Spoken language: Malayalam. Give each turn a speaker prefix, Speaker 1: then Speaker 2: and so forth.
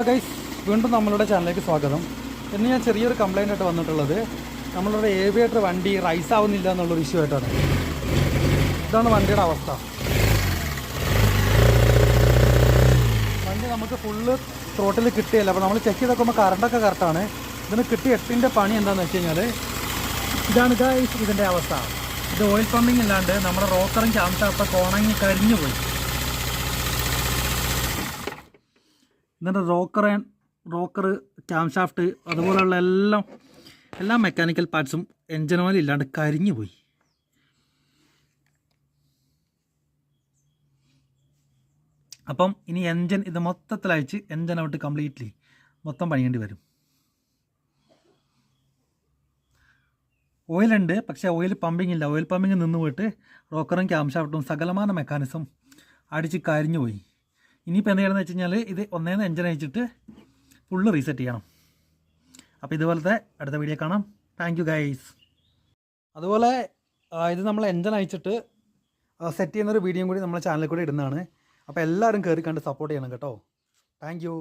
Speaker 1: ഗൈസ്, വീണ്ടും നമ്മളുടെ ചാനലിലേക്ക് സ്വാഗതം. ഇന്ന് ഞാൻ ചെറിയൊരു കംപ്ലൈൻ്റ് ആയിട്ട് വന്നിട്ടുള്ളത് നമ്മളുടെ ഏവിയേറ്റർ വണ്ടി റൈസ് ആവുന്നില്ല എന്നുള്ളൊരു ഇഷ്യൂ ആയിട്ടാണ്. ഇതാണ് വണ്ടിയുടെ അവസ്ഥ. വണ്ടി നമുക്ക് ഫുള്ള് ത്രോട്ടിൽ കിട്ടിയല്ല. അപ്പോൾ നമ്മൾ ചെക്ക് ചെയ്ത് നോക്കുമ്പോൾ കറണ്ടൊക്കെ കറക്റ്റാണ്. ഇതിന് കിട്ടിയ എട്ടിൻ്റെ പണി എന്താണെന്ന് വെച്ച് കഴിഞ്ഞാൽ ഇതാണ് ഗൈസ് ഇതിൻ്റെ അവസ്ഥ. ഇത് ഓയിൽ പമ്പിങ് ഇല്ലാണ്ട് നമ്മുടെ റോക്കറും ക്യാംഷാഫ്റ്റൊക്കെ ഉണങ്ങി കരിഞ്ഞു പോയി. എന്നിട്ട് റോക്കർ ക്യാംഷാഫ്റ്റ് അതുപോലെയുള്ള എല്ലാ മെക്കാനിക്കൽ പാർട്സും എൻജിൻ ഓയിൽ ഇല്ലാണ്ട് കരിഞ്ഞു പോയി. അപ്പം ഇനി ഇത് മൊത്തത്തിൽ അയച്ച് എൻജിൻ ഔട്ട് കംപ്ലീറ്റ്ലി മൊത്തം പണിയേണ്ടി വരും. ഓയിലുണ്ട്, പക്ഷേ ഓയിൽ പമ്പിങ് ഇല്ല. ഓയിൽ പമ്പിങ് നിന്ന് പോയിട്ട് റോക്കറും ക്യാംഷാഫ്റ്റും സകലമാന മെക്കാനിസം അടിച്ച് കരിഞ്ഞു പോയി. ഇനിയിപ്പോൾ എന്ത് ചെയ്യണമെന്ന് വെച്ച് കഴിഞ്ഞാൽ ഇത് ഒന്നേന്ന് എൻജിൻ അയച്ചിട്ട് ഫുള്ള് റീസെറ്റ് ചെയ്യണം. അപ്പോൾ ഇതുപോലത്തെ അടുത്ത വീഡിയോ കാണാം. Thank you guys. അതുപോലെ ഇത് നമ്മൾ എൻജിൻ അയച്ചിട്ട് സെറ്റ് ചെയ്യുന്നൊരു വീഡിയോയും കൂടി നമ്മുടെ ചാനലിൽ കൂടി ഇടുന്നതാണ്. അപ്പോൾ എല്ലാവരും കയറി കണ്ട് സപ്പോർട്ട് ചെയ്യണം കേട്ടോ. Thank you.